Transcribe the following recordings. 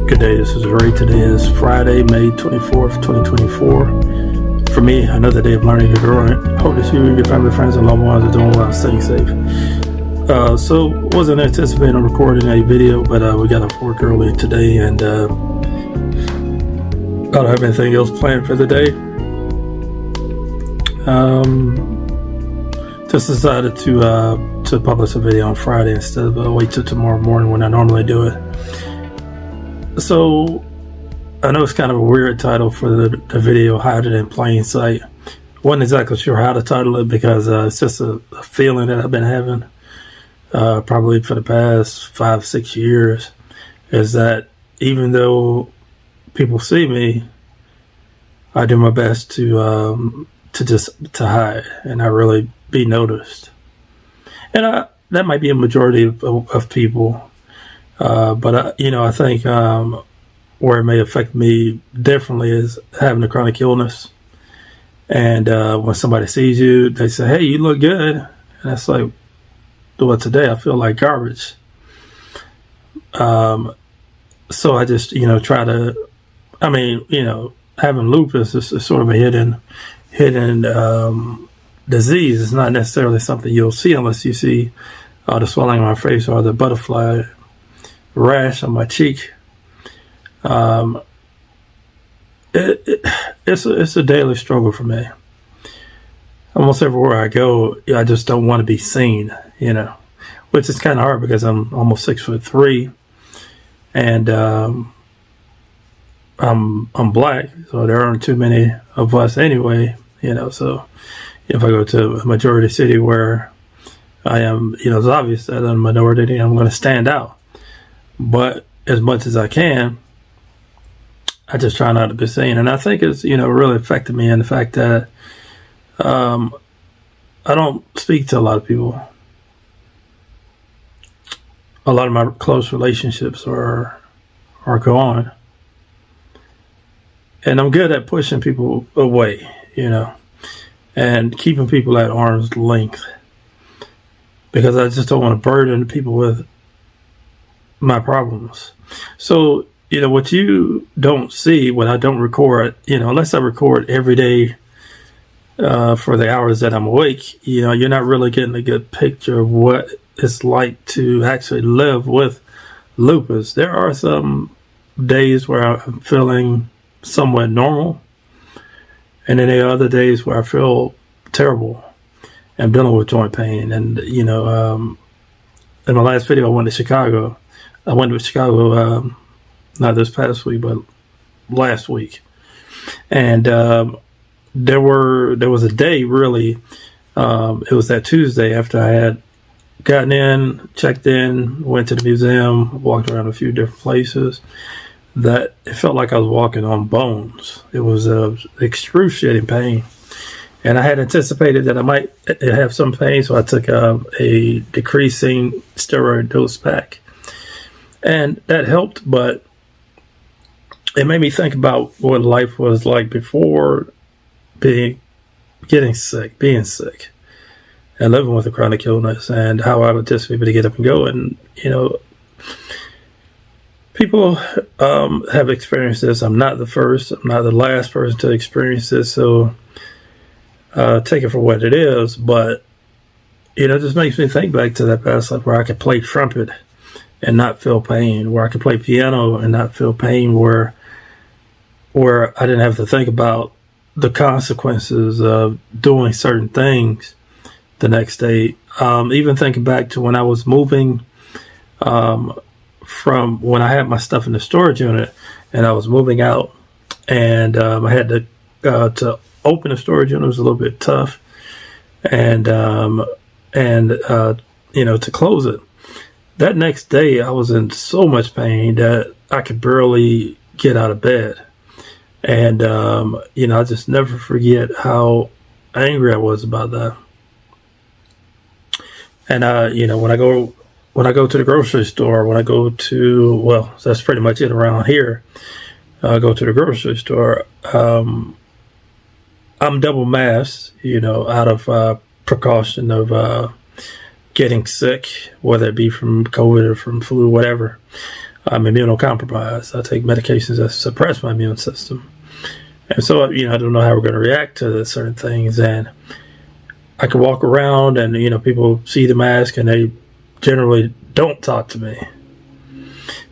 Good day, this is Ray. Today is Friday, May 24th, 2024. For me, another day of learning and growing. Hope that you, your family, friends, and loved ones are doing well and staying safe. So, wasn't anticipating recording a video, but we got off work early today, and I don't have anything else planned for the day. Just decided to publish a video on Friday instead of wait till tomorrow morning when I normally do it. So, I know it's kind of a weird title for the video, Hide It in Plain Sight. Wasn't exactly sure how to title it because it's just a feeling that I've been having probably for the past 5-6 years, is that even though people see me, I do my best to hide and not really be noticed. And that might be a majority of people. But I think where it may affect me differently is having a chronic illness. And when somebody sees you, they say, "Hey, you look good." And that's like, well, today I feel like garbage. So I just, try to, having lupus is sort of a hidden disease. It's not necessarily something you'll see unless you see the swelling on my face or the butterfly rash on my cheek. It's a daily struggle for me. Almost everywhere I go, I just don't want to be seen, which is kind of hard because I'm almost 6'3", and I'm black, so there aren't too many of us anyway, So if I go to a majority city where I am, it's obvious that I'm a minority, I'm going to stand out. But as much as I can, I just try not to be seen. And I think it's, really affected me in the fact that I don't speak to a lot of people. A lot of my close relationships are gone. And I'm good at pushing people away, and keeping people at arm's length, because I just don't want to burden people with my problems. So, what you don't see, what I don't record, unless I record every day for the hours that I'm awake, you're not really getting a good picture of what it's like to actually live with lupus. There are some days where I'm feeling somewhat normal, and then there are other days where I feel terrible and dealing with joint pain. And, in my last video, I went to Chicago. Not this past week, but last week. And there was a day, really, it was that Tuesday after I had gotten in, checked in, went to the museum, walked around a few different places, that it felt like I was walking on bones. It was excruciating pain. And I had anticipated that I might have some pain, so I took a decreasing steroid dose pack. And that helped, but it made me think about what life was like before being sick, and living with a chronic illness, and how I would just be able to get up and go. And, people have experienced this. I'm not the first, I'm not the last person to experience this, so take it for what it is. But, it just makes me think back to that past life where I could play trumpet and not feel pain, where I could play piano and not feel pain, where I didn't have to think about the consequences of doing certain things the next day. Even thinking back to when I was moving from when I had my stuff in the storage unit and I was moving out, and I had to open the storage unit. It was a little bit tough, and to close it. That next day, I was in so much pain that I could barely get out of bed. And, I just never forget how angry I was about that. And, when I go to the grocery store, when I go to, well, that's pretty much it around here. I go to the grocery store. I'm double masked, out of precaution of getting sick, whether it be from COVID or from flu, whatever. I'm immunocompromised. I take medications that suppress my immune system. And so, I don't know how we're going to react to certain things. And I could walk around and, people see the mask and they generally don't talk to me.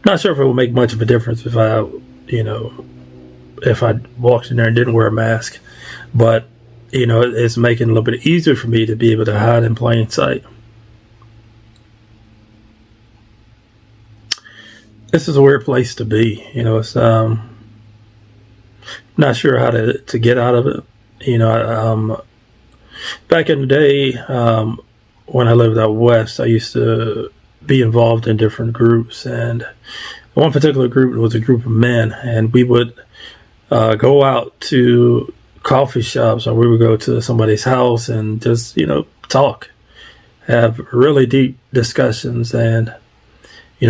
Not sure if it will make much of a difference if I walked in there and didn't wear a mask. But, it's making it a little bit easier for me to be able to hide in plain sight. This is a weird place to be. It's not sure how to get out of it. Back in the day, when I lived out west, I used to be involved in different groups, and one particular group was a group of men, and we would go out to coffee shops, or we would go to somebody's house and just talk, have really deep discussions, and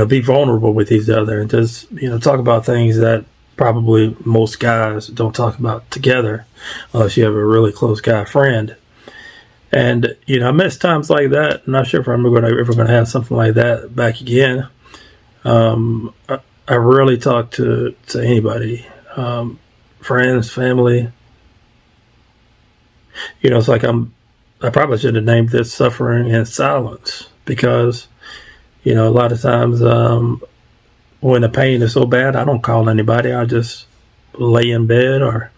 be vulnerable with each other, and just talk about things that probably most guys don't talk about together unless you have a really close guy friend. And I miss times like that. I'm not sure if I'm ever going to have something like that back again. I rarely talk to anybody, friends, family. It's like I probably should have named this "Suffering in Silence," because a lot of times when the pain is so bad, I don't call anybody. I just lay in bed, or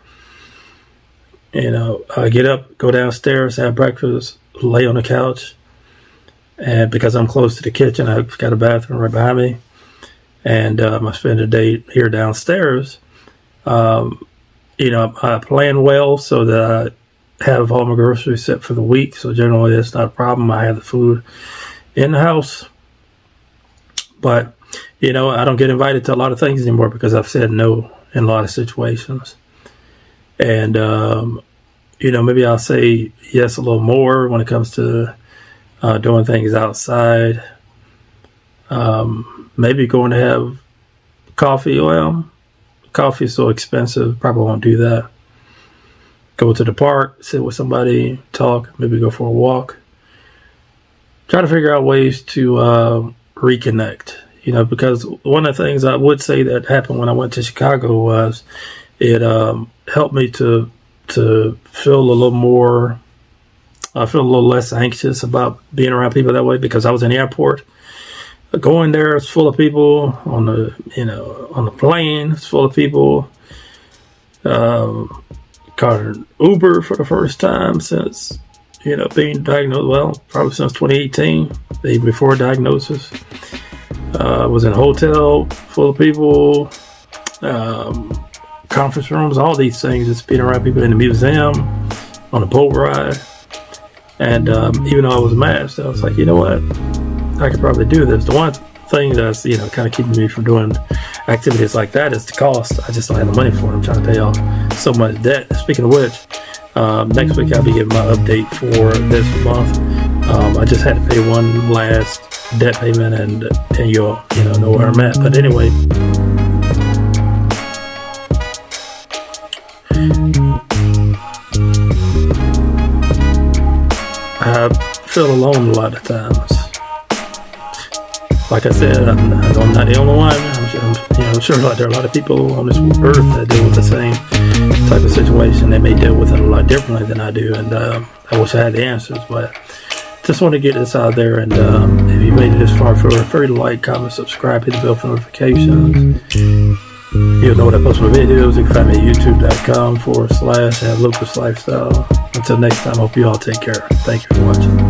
I get up, go downstairs, have breakfast, lay on the couch, and because I'm close to the kitchen, I've got a bathroom right behind me, and I spend the day here downstairs. I plan well so that I have all my groceries set for the week, so generally that's not a problem. I have the food in the house. But, I don't get invited to a lot of things anymore because I've said no in a lot of situations. And, maybe I'll say yes a little more when it comes to doing things outside. Maybe going to have coffee. Well, coffee is so expensive, probably won't do that. Go to the park, sit with somebody, talk, maybe go for a walk. Try to figure out ways to reconnect, because one of the things I would say that happened when I went to Chicago was it helped me to feel a little more, I feel a little less anxious about being around people that way, because I was in the airport. Going there, it's full of people on the plane. It's full of people. Caught an Uber for the first time since being diagnosed. Well, probably since 2018, even before diagnosis. Was in a hotel full of people, conference rooms, all these things. Just being around people in the museum, on a boat ride, and even though I was masked, I was like, you know what? I could probably do this. The one thing that's kind of keeping me from doing activities like that is the cost. I just don't have the money for it. I'm trying to pay off so much debt. Speaking of which, next week I'll be giving my update for this month. I just had to pay one last debt payment, and you'll know where I'm at. But anyway, I feel alone a lot of times. Like I said, I'm not the only one. I'm sure there are a lot of people on this earth that deal with the same type of situation. They may deal with it a lot differently than I do, and I wish I had the answers, but just want to get this out there. And if you made it this far, feel free to like, comment, subscribe, hit the bell for notifications. You'll know when I post my videos. You can find me at youtube.com/LucasLifestyle. Until next time, I hope you all take care. Thank you for watching.